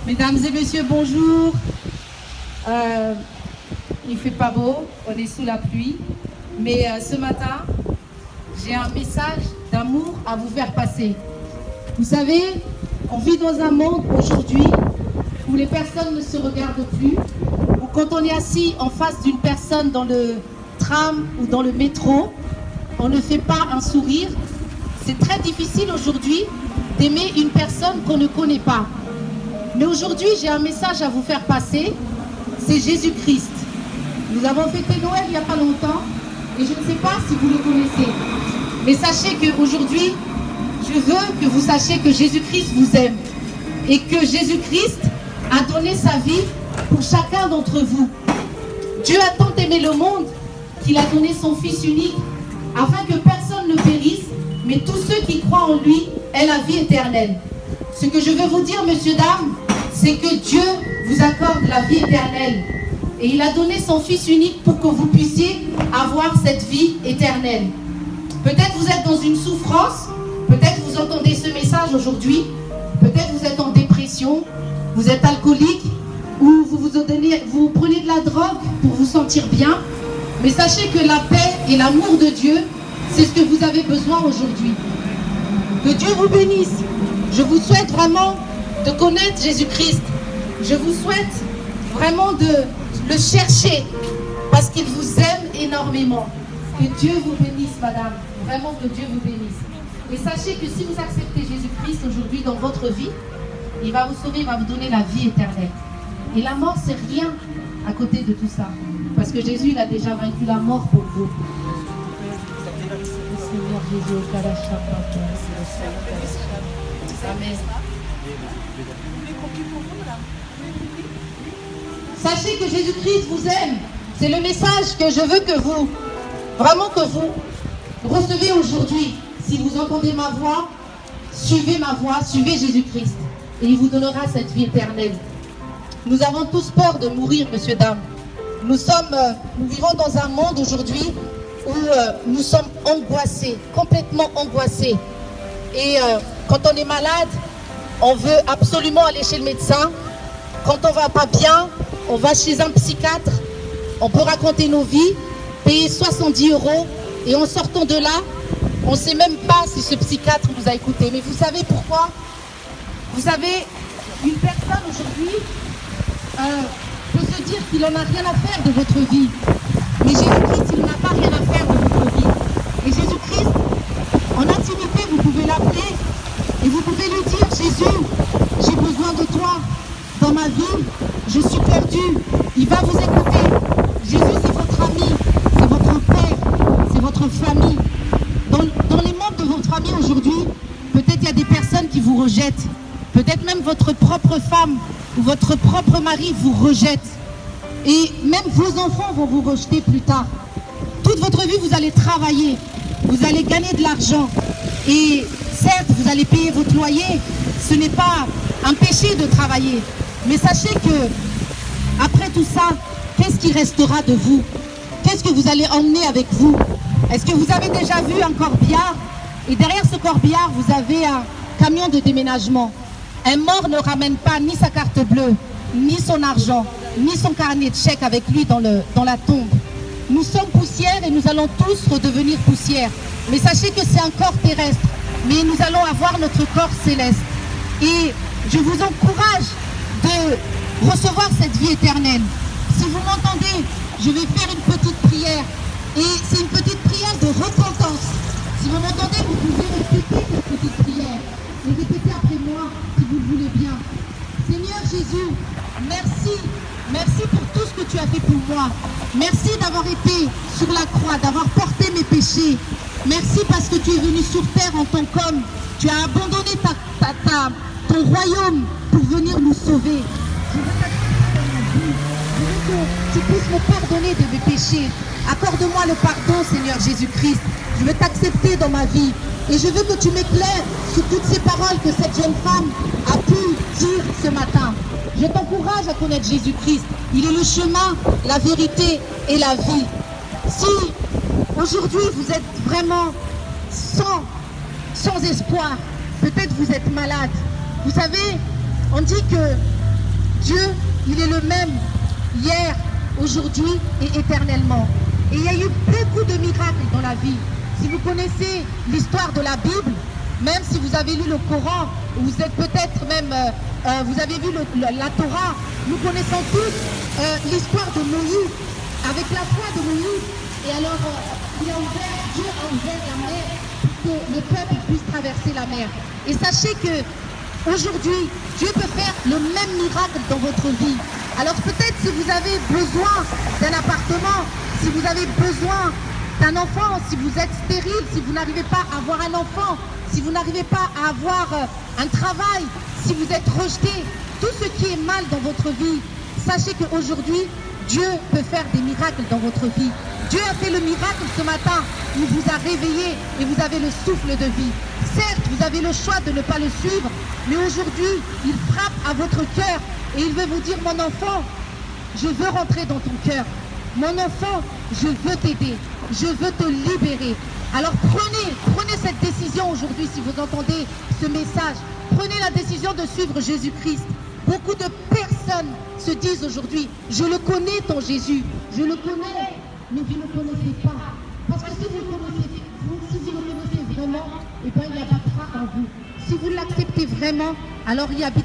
Mesdames et messieurs, bonjour. Il fait pas beau, on est sous la pluie, mais ce matin, j'ai un message d'amour à vous faire passer. Vous savez, on vit dans un monde aujourd'hui où les personnes ne se regardent plus, où quand on est assis en face d'une personne dans le tram ou dans le métro, on ne fait pas un sourire. C'est très difficile aujourd'hui d'aimer une personne qu'on ne connaît pas. Mais aujourd'hui, j'ai un message à vous faire passer, c'est Jésus-Christ. Nous avons fêté Noël il n'y a pas longtemps, et je ne sais pas si vous le connaissez. Mais sachez qu'aujourd'hui, je veux que vous sachiez que Jésus-Christ vous aime, et que Jésus-Christ a donné sa vie pour chacun d'entre vous. Dieu a tant aimé le monde qu'il a donné son Fils unique, afin que personne ne périsse, mais tous ceux qui croient en lui aient la vie éternelle. Ce que je veux vous dire, messieurs, dames, c'est que Dieu vous accorde la vie éternelle. Et il a donné son Fils unique pour que vous puissiez avoir cette vie éternelle. Peut-être vous êtes dans une souffrance, peut-être vous entendez ce message aujourd'hui, peut-être vous êtes en dépression, vous êtes alcoolique, ou vous prenez de la drogue pour vous sentir bien. Mais sachez que la paix et l'amour de Dieu, c'est ce que vous avez besoin aujourd'hui. Que Dieu vous bénisse. Je vous souhaite vraiment de connaître Jésus-Christ. Je vous souhaite vraiment de le chercher parce qu'il vous aime énormément. Que Dieu vous bénisse, madame. Vraiment que Dieu vous bénisse. Et sachez que si vous acceptez Jésus-Christ aujourd'hui dans votre vie, il va vous sauver, il va vous donner la vie éternelle. Et la mort, c'est rien à côté de tout ça. Parce que Jésus, il a déjà vaincu la mort pour vous. Seigneur Jésus, Amen. Sachez que Jésus-Christ vous aime. C'est le message que je veux que vous, vraiment que vous recevez aujourd'hui. Si vous entendez ma voix, suivez Jésus-Christ. Et il vous donnera cette vie éternelle. Nous avons tous peur de mourir, messieurs, dames. Nous vivons dans un monde aujourd'hui où nous sommes angoissés, complètement angoissés. Et quand on est malade, on veut absolument aller chez le médecin. Quand on va pas bien, on va chez un psychiatre. On peut raconter nos vies, payer 70 € et en sortant de là, on ne sait même pas si ce psychiatre nous a écoutés. Mais vous savez pourquoi? Vous savez, une personne aujourd'hui peut se dire qu'il n'en a rien à faire de votre vie. Mais Jésus-Christ, il n'a pas rien à faire de votre vie. Et Jésus-Christ, en intimité, vous pouvez l'appeler et vous pouvez lui dire: Jésus, j'ai besoin de toi dans ma vie, je suis perdu. Il va vous écouter. Jésus, c'est votre ami, c'est votre père, c'est votre famille. Dans les membres de votre famille aujourd'hui, peut-être il y a des personnes qui vous rejettent. Peut-être même votre propre femme ou votre propre mari vous rejette. Et même vos enfants vont vous rejeter plus tard. Toute votre vie, vous allez travailler, vous allez gagner de l'argent. Et certes, vous allez payer votre loyer. Ce n'est pas un péché de travailler. Mais sachez que, après tout ça, qu'est-ce qui restera de vous? Qu'est-ce que vous allez emmener avec vous? Est-ce que vous avez déjà vu un corbillard? Et derrière ce corbillard, vous avez un camion de déménagement. Un mort ne ramène pas ni sa carte bleue, ni son argent, ni son carnet de chèques avec lui dans la tombe. Nous sommes poussière et nous allons tous redevenir poussière. Mais sachez que c'est un corps terrestre, mais nous allons avoir notre corps céleste. Et je vous encourage de recevoir cette vie éternelle. Si vous m'entendez, je vais faire une petite prière. Et c'est une petite prière de repentance. Si vous m'entendez, vous pouvez répéter cette petite prière. Et répétez après moi, si vous le voulez bien. Seigneur Jésus, merci. Merci pour tout ce que tu as fait pour moi. Merci d'avoir été sur la croix, d'avoir porté mes péchés. Merci parce que tu es venu sur terre en tant qu'homme. Tu as abandonné ton royaume pour venir nous sauver. Je veux que tu puisses me pardonner de mes péchés. Accorde-moi le pardon, Seigneur Jésus-Christ. Je veux t'accepter dans ma vie. Et je veux que tu m'éclaires sur toutes ces paroles que cette jeune femme a pu dire ce matin. Je t'encourage à connaître Jésus-Christ. Il est le chemin, la vérité et la vie. Si aujourd'hui vous êtes vraiment sans espoir, Peut-être vous êtes malade. Vous savez, on dit que Dieu, il est le même hier, aujourd'hui et éternellement. Et il y a eu beaucoup de miracles dans la vie. Si vous connaissez l'histoire de la Bible, même si vous avez lu le Coran, ou vous êtes peut-être même, vous avez vu la Torah, nous connaissons tous l'histoire de Moïse, avec la foi de Moïse. Et alors, Dieu a ouvert la mer pour que le peuple puisse traverser la mer. Et sachez que aujourd'hui, Dieu peut faire le même miracle dans votre vie. Alors peut-être si vous avez besoin d'un appartement, si vous avez besoin d'un enfant, si vous êtes stérile, si vous n'arrivez pas à avoir un enfant, si vous n'arrivez pas à avoir un travail, si vous êtes rejeté, tout ce qui est mal dans votre vie, sachez qu'aujourd'hui, Dieu peut faire des miracles dans votre vie. Dieu a fait le miracle ce matin. Il vous a réveillé et vous avez le souffle de vie. Certes, vous avez le choix de ne pas le suivre, mais aujourd'hui, il frappe à votre cœur et il veut vous dire, mon enfant, je veux rentrer dans ton cœur. Mon enfant, je veux t'aider. Je veux te libérer. Alors prenez cette décision aujourd'hui si vous entendez ce message. Prenez la décision de suivre Jésus-Christ. Beaucoup de personnes se disent aujourd'hui, je le connais ton Jésus, je le connais, mais vous ne le connaissez pas. Parce que si vous le connaissez vraiment, eh bien, il habitera en vous. Si vous l'acceptez vraiment, alors il habitera.